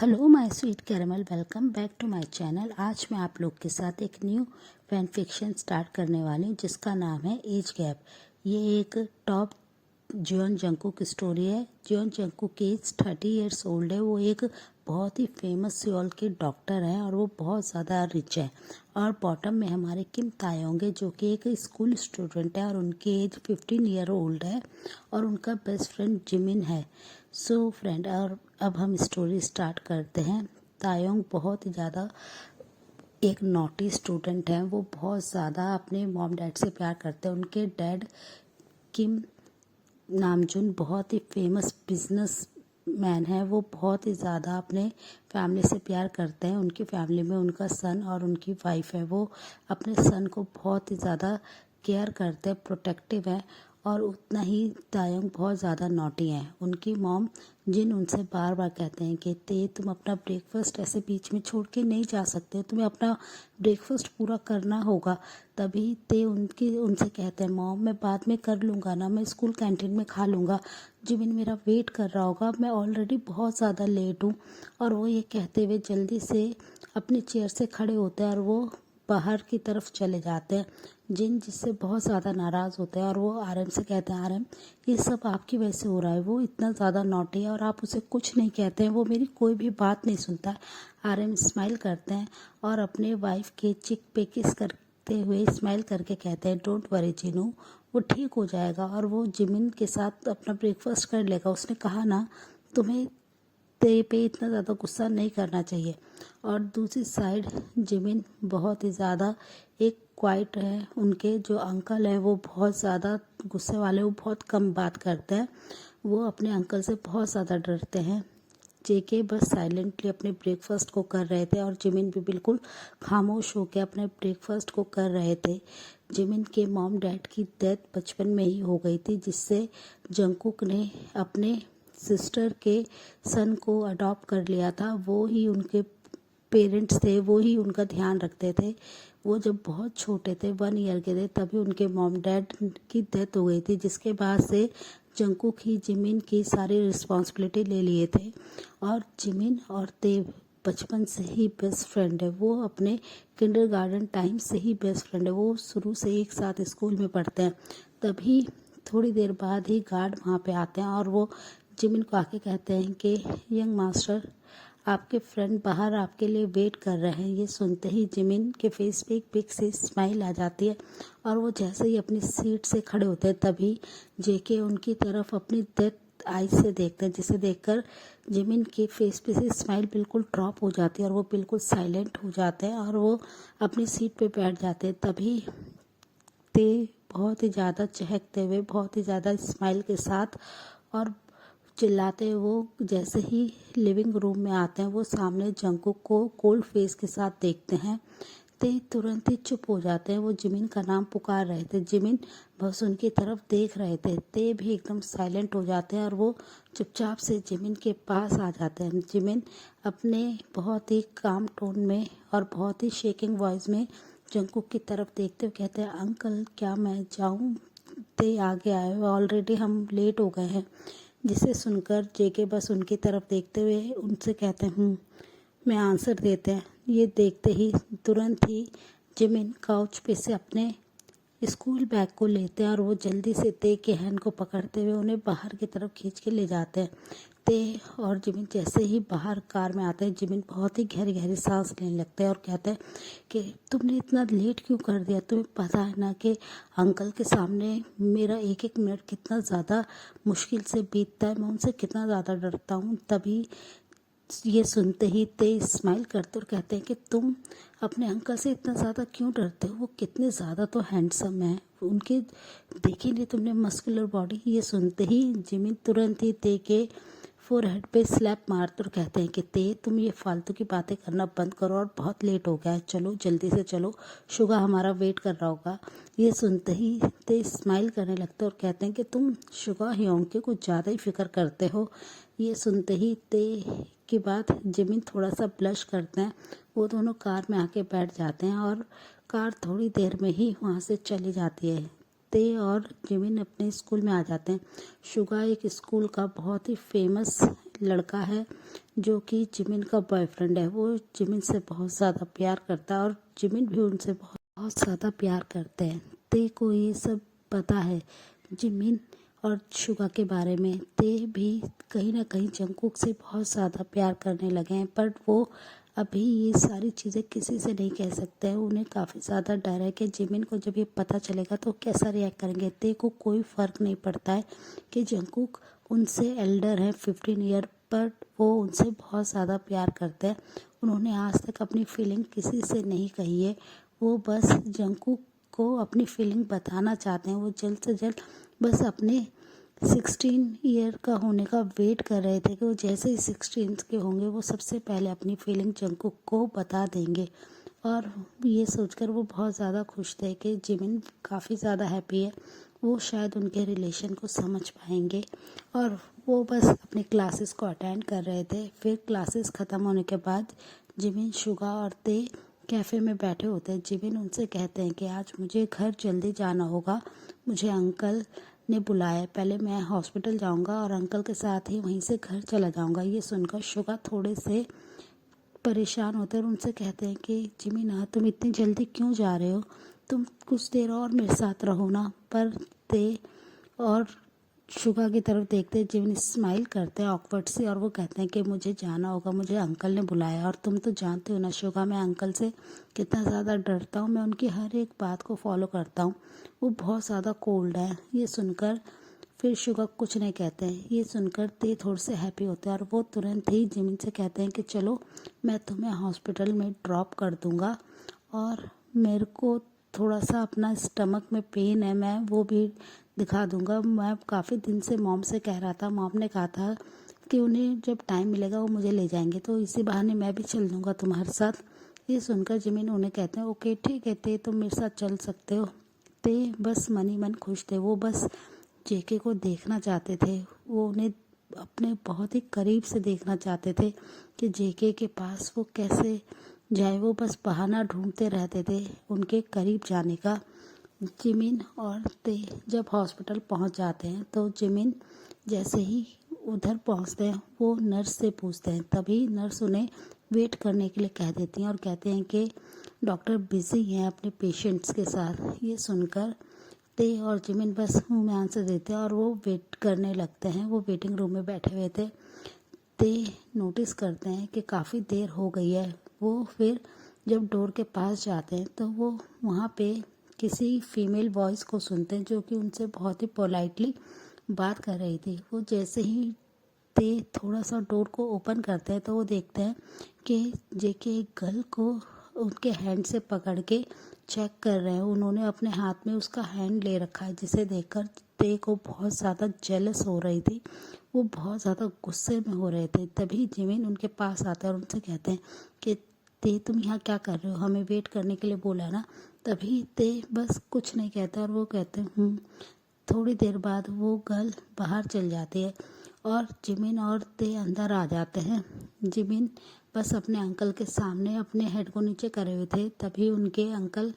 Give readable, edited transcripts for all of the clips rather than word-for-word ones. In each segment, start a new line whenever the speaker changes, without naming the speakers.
Hello my sweet caramel, welcome back to my channel. आज मैं आप लोग के साथ एक न्यू फैन फिक्शन स्टार्ट करने वाली हूँ जिसका नाम है एज गैप। ये एक टॉप जियोन जंगकुक की स्टोरी है। जियोन जंगकुक की एज 30 ईयर्स ओल्ड है। वो एक बहुत ही फेमस सियोल के डॉक्टर है और वो बहुत ज़्यादा रिच है। और बॉटम में हमारे किम तायोंग है जो कि एक स्कूल स्टूडेंट है और उनकी एज 15 ईयर ओल्ड है और उनका बेस्ट फ्रेंड जिमिन है। सो फ्रेंड, और अब हम स्टोरी स्टार्ट करते हैं। तायोंग बहुत ही ज़्यादा एक नॉटी स्टूडेंट है। वो बहुत ज़्यादा अपने मॉम डैड से प्यार करते हैं। उनके डैड किम नामजुन बहुत ही फेमस बिजनेस मैन है। वो बहुत ही ज़्यादा अपने फैमिली से प्यार करते हैं। उनकी फैमिली में उनका सन और उनकी वाइफ है। वो अपने सन को बहुत ही ज़्यादा केयर करते हैं, प्रोटेक्टिव है। और उतना ही तायोंग बहुत ज़्यादा नॉटी हैं। उनकी मॉम जिन उनसे बार बार कहते हैं कि ते तुम अपना ब्रेकफास्ट ऐसे बीच में छोड़ के नहीं जा सकते, तुम्हें अपना ब्रेकफास्ट पूरा करना होगा। तभी ते उनसे कहते हैं, मॉम मैं बाद में कर लूँगा ना, मैं स्कूल कैंटीन में खा लूँगा, जिमिन मेरा वेट कर रहा होगा, मैं ऑलरेडी बहुत ज़्यादा लेट हूँ। और वो ये कहते हुए जल्दी से अपनी चेयर से खड़े होते हैं और वो बाहर की तरफ चले जाते हैं। जिससे बहुत ज़्यादा नाराज़ होते हैं और वो आरएम से कहते हैं, आरएम ये सब आपकी वजह से हो रहा है, वो इतना ज़्यादा नॉटी है और आप उसे कुछ नहीं कहते हैं, वो मेरी कोई भी बात नहीं सुनता। आरएम स्माइल करते हैं और अपने वाइफ के चिक पे किस करते हुए स्माइल करके कहते हैं, डोंट वरी जिनू, वो ठीक हो जाएगा और वो जिमिन के साथ अपना ब्रेकफास्ट कर लेगा। उसने कहा ना, तुम्हें तेरे पे इतना ज़्यादा गुस्सा नहीं करना चाहिए। और दूसरी साइड जिमिन बहुत ही ज़्यादा एक क्वाइट है। उनके जो अंकल हैं वो बहुत ज़्यादा गुस्से वाले, वो बहुत कम बात करते हैं। वो अपने अंकल से बहुत ज़्यादा डरते हैं। जेके बस साइलेंटली अपने ब्रेकफास्ट को कर रहे थे और जिमिन भी बिल्कुल खामोश होकर अपने ब्रेकफास्ट को कर रहे थे। जिमिन के मॉम डैड की डेथ बचपन में ही हो गई थी, जिससे जंगकुक ने अपने सिस्टर के सन को अडॉप्ट कर लिया था। वो ही उनके पेरेंट्स थे, वो ही उनका ध्यान रखते थे। वो जब बहुत छोटे थे, 1 ईयर के थे, तभी उनके मॉम डैड की डेथ हो गई थी, जिसके बाद से जंगकुक ही जिमिन की सारी रिस्पॉन्सिबिलिटी ले लिए थे। और जिमिन और तेव बचपन से ही बेस्ट फ्रेंड है। वो अपने किंडरगार्टन टाइम से ही बेस्ट फ्रेंड है। वो शुरू से एक साथ स्कूल में पढ़ते हैं। तभी थोड़ी देर बाद ही गार्ड वहाँ पे आते हैं और वो जिमिन को आके कहते हैं कि यंग मास्टर, आपके फ्रेंड बाहर आपके लिए वेट कर रहे हैं। ये सुनते ही जिमिन के फेस पे एक बिग सी स्माइल आ जाती है और वो जैसे ही अपनी सीट से खड़े होते हैं तभी जेके उनकी तरफ अपनी डेथ आई से देखते हैं, जिसे देखकर जिमिन के फेस पे से स्माइल बिल्कुल ड्रॉप हो जाती है और वो बिल्कुल साइलेंट हो जाते हैं और वो अपनी सीट पे बैठ जाते हैं। तभी ते बहुत ही ज़्यादा चहकते हुए, बहुत ही ज़्यादा स्माइल के साथ और चिल्लाते हुए वो जैसे ही लिविंग रूम में आते हैं, वो सामने जंगकुक को कोल्ड फेस के साथ देखते हैं। ते तुरंत ही चुप हो जाते हैं। वो जिमिन का नाम पुकार रहे थे, जिमिन बस उनकी तरफ देख रहे थे। ते भी एकदम साइलेंट हो जाते हैं और वो चुपचाप से जिमिन के पास आ जाते हैं। जिमिन अपने बहुत ही काम टोन में और बहुत ही शेकिंग वॉइस में जंगकुक की तरफ देखते हुए कहते हैं, अंकल क्या मैं जाऊं? ते आगे आए, ऑलरेडी हम लेट हो गए हैं। जिसे सुनकर जेके बस उनकी तरफ देखते हुए उनसे कहते हैं, मैं आंसर देते हैं। ये देखते ही तुरंत ही जिमिन काउच पे से अपने स्कूल बैग को लेते हैं और वो जल्दी से ते के हैंड को पकड़ते हुए उन्हें बाहर की तरफ खींच के ले जाते हैं। ते और जिमिन जैसे ही बाहर कार में आते हैं, जिमिन बहुत ही गहरी गहरी सांस लेने लगते हैं और कहते हैं कि तुमने इतना लेट क्यों कर दिया? तुम्हें पता है ना कि अंकल के सामने मेरा एक एक मिनट कितना ज़्यादा मुश्किल से बीतता है, मैं उनसे कितना ज़्यादा डरता हूँ। तभी ये सुनते ही ते स्माइल करते और कहते हैं कि तुम अपने अंकल से इतना ज़्यादा क्यों डरते हो? वो कितने ज़्यादा तो हैंडसम हैं, उनके देखी नहीं तुमने मस्कुलर बॉडी। ये सुनते ही जिमिन तुरंत ही ते के फोरहेड पे स्लैप मारते और कहते हैं कि ते तुम ये फालतू की बातें करना बंद करो और बहुत लेट हो गया है, चलो जल्दी से चलो, शुगा हमारा वेट कर रहा होगा। ये सुनते ही ते स्माइल करने लगते और कहते हैं कि तुम शुगा ह्योंग के कुछ ज़्यादा ही फिक्र करते हो। ये सुनते ही ते की बात जिमिन थोड़ा सा ब्लश करते हैं। वो दोनों कार में आके बैठ जाते हैं और कार थोड़ी देर में ही वहाँ से चली जाती है। ते और जिमिन अपने स्कूल में आ जाते हैं। शुगा एक स्कूल का बहुत ही फेमस लड़का है जो कि जिमिन का बॉयफ्रेंड है। वो जिमिन से बहुत ज़्यादा प्यार करता है और जिमिन भी उनसे बहुत बहुत ज़्यादा प्यार करते हैं। ते को ये सब पता है जिमिन और शुगा के बारे में। ते भी कहीं ना कहीं जंगकुक से बहुत ज़्यादा प्यार करने लगे हैं, पर वो अभी ये सारी चीज़ें किसी से नहीं कह सकते हैं। उन्हें काफ़ी ज़्यादा डर है कि जिमिन को जब ये पता चलेगा तो कैसा रिएक्ट करेंगे। ते को कोई फ़र्क नहीं पड़ता है कि जंगकुक उनसे एल्डर है 15 ईयर, पर वो उनसे बहुत ज़्यादा प्यार करते हैं। उन्होंने आज तक अपनी फीलिंग किसी से नहीं कही है। वो बस जंगकुक को अपनी फीलिंग बताना चाहते हैं। वो जल्द से जल्द बस अपने 16 ईयर का होने का वेट कर रहे थे कि वो जैसे ही 16 के होंगे वो सबसे पहले अपनी फीलिंग जंगकुक को बता देंगे। और ये सोचकर वो बहुत ज़्यादा खुश थे कि जिमिन काफ़ी ज़्यादा हैप्पी है। वो शायद उनके रिलेशन को समझ पाएंगे। और वो बस अपने क्लासेस को अटेंड कर रहे थे। फिर क्लासेस ख़त्म होने के बाद जिमिन, शुगा और ते कैफ़े में बैठे होते हैं। जिमिन उनसे कहते हैं कि आज मुझे घर जल्दी जाना होगा, मुझे अंकल ने बुलाया है। पहले मैं हॉस्पिटल जाऊंगा और अंकल के साथ ही वहीं से घर चला जाऊंगा। ये सुनकर शुगा थोड़े से परेशान होते हैं और उनसे कहते हैं कि जिमिन, तुम इतनी जल्दी क्यों जा रहे हो? तुम कुछ देर और मेरे साथ रहो ना। पर ते और शुगा की तरफ देखते हैं जिमिन स्माइल करते हैं ऑकवर्ड से और वो कहते हैं कि मुझे जाना होगा, मुझे अंकल ने बुलाया। और तुम तो जानते हो ना शुगा, मैं अंकल से कितना ज़्यादा डरता हूँ। मैं उनकी हर एक बात को फॉलो करता हूँ। वो बहुत ज़्यादा कोल्ड है। ये सुनकर फिर शुगा कुछ नहीं कहते हैं। ये सुनकर ते थोड़े से हैप्पी होते हैं और वो तुरंत ही जिमिन से कहते हैं कि चलो मैं तुम्हें हॉस्पिटल में ड्रॉप कर दूँगा। और मेरे को थोड़ा सा अपना स्टमक में पेन है, मैं वो भी दिखा दूंगा। मैं काफ़ी दिन से मॉम से कह रहा था, मॉम ने कहा था कि उन्हें जब टाइम मिलेगा वो मुझे ले जाएंगे, तो इसी बहाने मैं भी चल दूंगा तुम्हारे साथ। ये सुनकर जिमिन उन्हें कहते हैं ओके ठीक है ते, तुम मेरे साथ चल सकते हो। ते बस मन ही मन खुश थे। वो बस जेके को देखना चाहते थे। वो उन्हें अपने बहुत ही करीब से देखना चाहते थे कि जेके के पास वो कैसे जाए। वो बस बहाना ढूंढते रहते थे उनके करीब जाने का। जिमिन और ते जब हॉस्पिटल पहुंच जाते हैं तो जिमिन जैसे ही उधर पहुंचते हैं वो नर्स से पूछते हैं। तभी नर्स उन्हें वेट करने के लिए कह देती हैं और कहते हैं कि डॉक्टर बिजी हैं अपने पेशेंट्स के साथ। ये सुनकर ते और जिमिन बस मुंह में आंसर देते हैं और वो वेट करने लगते हैं। वो वेटिंग रूम में बैठे हुए थे। ते नोटिस करते हैं कि काफ़ी देर हो गई है। वो फिर जब डोर के पास जाते हैं तो वो वहाँ पे किसी फीमेल वॉइस को सुनते हैं जो कि उनसे बहुत ही पोलाइटली बात कर रही थी। वो जैसे ही ते थोड़ा सा डोर को ओपन करते हैं तो वो देखते हैं कि जेके एक गर्ल को उनके हैंड से पकड़ के चेक कर रहे हैं। उन्होंने अपने हाथ में उसका हैंड ले रखा है, जिसे देखकर ते को बहुत ज़्यादा जेलस हो रही थी। वो बहुत ज़्यादा गुस्से में हो रहे थे। तभी जिमिन उनके पास आता है और उनसे कहते हैं कि ते तुम यहाँ क्या कर रहे हो, हमें वेट करने के लिए बोला ना। तभी ते बस कुछ नहीं कहता और वो कहते हैं थोड़ी देर बाद वो गर्ल बाहर चल जाती है और जिमिन और ते अंदर आ जाते हैं। जिमिन बस अपने अंकल के सामने अपने हेड को नीचे करे हुए थे। तभी उनके अंकल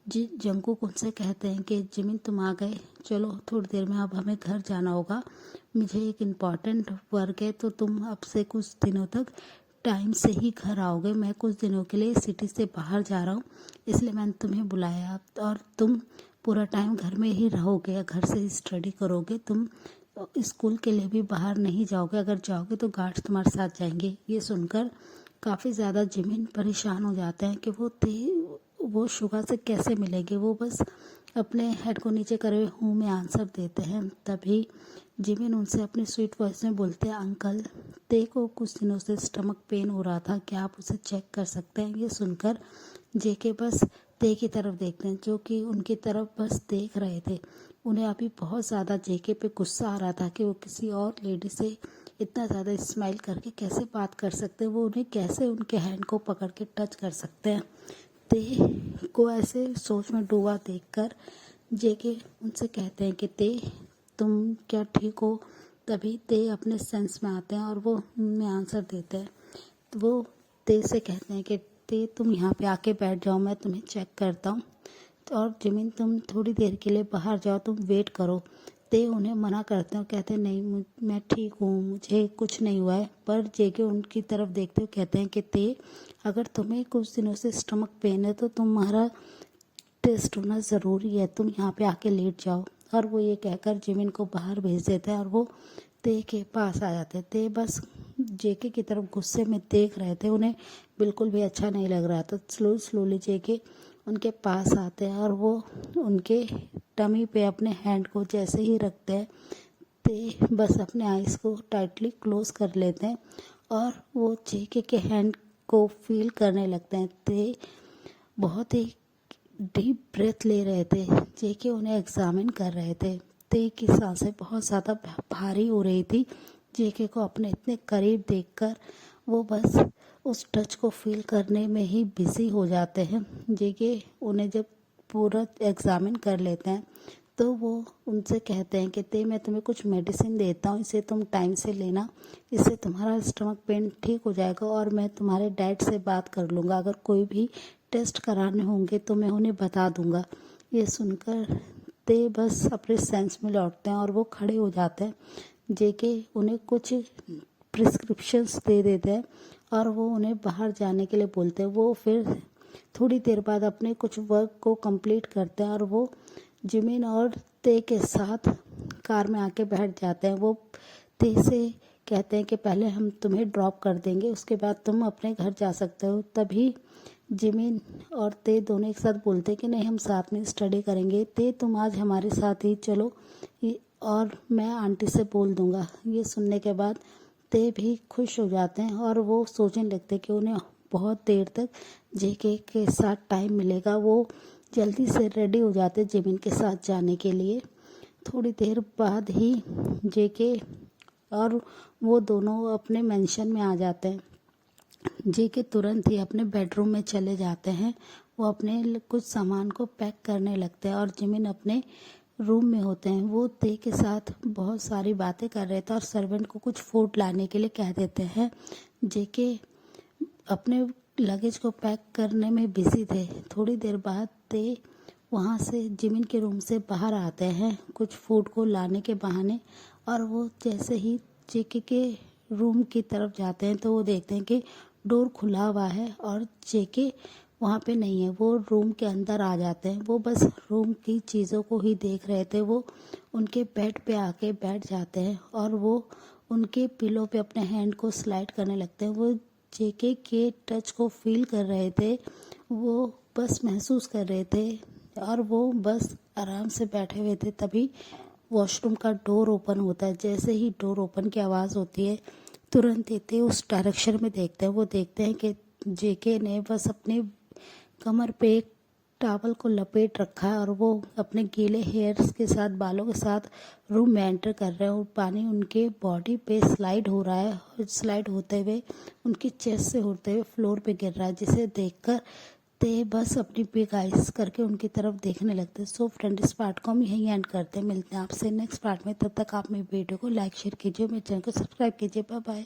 जंगकुक उनसे कहते हैं कि जिमिन तुम आ गए, चलो थोड़ी देर में अब हमें घर जाना होगा, मुझे एक इम्पॉर्टेंट वर्क है, तो तुम अब से कुछ दिनों तक टाइम से ही घर आओगे। मैं कुछ दिनों के लिए सिटी से बाहर जा रहा हूँ, इसलिए मैंने तुम्हें बुलाया। और तुम पूरा टाइम घर में ही रहोगे, घर से ही स्टडी करोगे, तुम स्कूल के लिए भी बाहर नहीं जाओगे। अगर जाओगे तो गार्ड्स तुम्हारे साथ जाएंगे। ये सुनकर काफ़ी ज़्यादा जिमिन परेशान हो जाते हैं कि वो शुगा से कैसे मिलेंगे। वो बस अपने हेड को नीचे करे हूँ में आंसर देते हैं। तभी जिमिन उनसे अपनी स्वीट वॉइस में बोलते हैं अंकल, ते को कुछ दिनों से स्टमक पेन हो रहा था, क्या आप उसे चेक कर सकते हैं? ये सुनकर जेके बस ते की तरफ देखते हैं, जो कि उनकी तरफ बस देख रहे थे। उन्हें अभी बहुत ज़्यादा जेके पे गुस्सा आ रहा था कि वो किसी और लेडी से इतना ज़्यादा स्माइल करके कैसे बात कर सकते हैं, वो उन्हें कैसे उनके हैंड को पकड़ के टच कर सकते हैं। ते को ऐसे सोच में डूबा देखकर जेके उनसे कहते हैं कि ते तुम क्या ठीक हो? तभी ते अपने सेंस में आते हैं और वो उनमें आंसर देते हैं। तो वो ते से कहते हैं कि ते तुम यहाँ पे आके बैठ जाओ, मैं तुम्हें चेक करता हूँ। और जिमिन तुम थोड़ी देर के लिए बाहर जाओ, तुम वेट करो। ते उन्हें मना करते हैं और कहते हैं नहीं मैं ठीक हूँ, मुझे कुछ नहीं हुआ है। पर जेके उनकी तरफ देखते हुए कहते हैं कि ते अगर तुम्हें कुछ दिनों से स्टमक पेन है तो तुम्हारा टेस्ट होना ज़रूरी है, तुम यहाँ पे आके लेट जाओ। और वो ये कहकर जिमिन को बाहर भेज देते हैं और वो ते के पास आ जाते हैं। ते बस जेके की तरफ गुस्से में देख रहे थे, उन्हें बिल्कुल भी अच्छा नहीं लग रहा था। स्लोली जेके उनके पास आते हैं और वो उनके टमी पे अपने हैंड को जैसे ही रखते हैं ते बस अपने आइज़ को टाइटली क्लोज कर लेते हैं और वो जेके के हैंड को फील करने लगते हैं। ते बहुत ही डीप ब्रेथ ले रहे थे। जेके उन्हें एग्जामिन कर रहे थे। ते की सांसें बहुत ज़्यादा भारी हो रही थी। जेके को अपने इतने करीब देखकर वो बस उस टच को फील करने में ही बिजी हो जाते हैं। जेके उन्हें जब पूरा एग्जामिन कर लेते हैं तो वो उनसे कहते हैं कि ते मैं तुम्हें कुछ मेडिसिन देता हूँ, इसे तुम टाइम से लेना, इससे तुम्हारा स्टमक पेन ठीक हो जाएगा और मैं तुम्हारे डैड से बात कर लूँगा, अगर कोई भी टेस्ट कराने होंगे तो मैं उन्हें बता दूँगा। ये सुनकर ते बस अपने सेंस में लौटते हैं और वो खड़े हो जाते हैं। जेके उन्हें कुछ प्रिस्क्रिप्शंस दे देते हैं और वो उन्हें बाहर जाने के लिए बोलते हैं। वो फिर थोड़ी देर बाद अपने कुछ वर्क को कंप्लीट करते हैं और वो जिमिन और ते के साथ कार में आके बैठ जाते हैं। वो ते से कहते हैं कि पहले हम तुम्हें ड्रॉप कर देंगे, उसके बाद तुम अपने घर जा सकते हो। तभी जिमिन और ते दोनों एक साथ बोलते हैं कि नहीं हम साथ में स्टडी करेंगे, ते तुम आज हमारे साथ ही चलो और मैं आंटी से बोल दूंगा। ये सुनने के बाद ते भी खुश हो जाते हैं और वो सोचने लगते हैं कि उन्हें बहुत देर तक जेके के साथ टाइम मिलेगा। वो जल्दी से रेडी हो जाते हैं जिमिन के साथ जाने के लिए। थोड़ी देर बाद ही जेके और वो दोनों अपने मेंशन में आ जाते हैं। जेके तुरंत ही अपने बेडरूम में चले जाते हैं। वो अपने कुछ सामान को पैक करने लगते हैं और जिमिन अपने रूम में होते हैं। वो ते के साथ बहुत सारी बातें कर रहे थे और सर्वेंट को कुछ फूड लाने के लिए कह देते हैं। जेके अपने लगेज को पैक करने में बिजी थे। थोड़ी देर बाद ते वहाँ से जिमिन के रूम से बाहर आते हैं कुछ फूड को लाने के बहाने, और वो जैसे ही जेके के रूम की तरफ जाते हैं तो वो देखते हैं कि डोर खुला हुआ है और जेके वहाँ पे नहीं है। वो रूम के अंदर आ जाते हैं। वो बस रूम की चीज़ों को ही देख रहे थे। वो उनके बेड पे आके बैठ जाते हैं और वो उनके पिलो पे अपने हैंड को स्लाइड करने लगते हैं। वो जेके के टच को फील कर रहे थे, वो बस महसूस कर रहे थे और वो बस आराम से बैठे हुए थे। तभी वॉशरूम का डोर ओपन होता है। जैसे ही डोर ओपन की आवाज़ होती है तुरंत ही उस डायरेक्शन में देखते हैं। वो देखते हैं कि जेके ने बस अपनी कमर पे एक टॉवल को लपेट रखा है और वो अपने गीले हेयर्स के साथ बालों के साथ रूम में एंटर कर रहे हैं और पानी उनके बॉडी पे स्लाइड हो रहा है और स्लाइड होते हुए उनकी चेस्ट से होते हुए फ्लोर पे गिर रहा है, जिसे देखकर ते बस अपनी बिग आइज करके उनकी तरफ देखने लगते हैं। सो फ्रेंड, इस पार्ट को हम यहीं एंड करते हैं। मिलते हैं आपसे नेक्स्ट पार्ट में। तब तक आप मेरी वीडियो को लाइक शेयर कीजिए, मेरे चैनल को सब्सक्राइब कीजिए। Bye bye.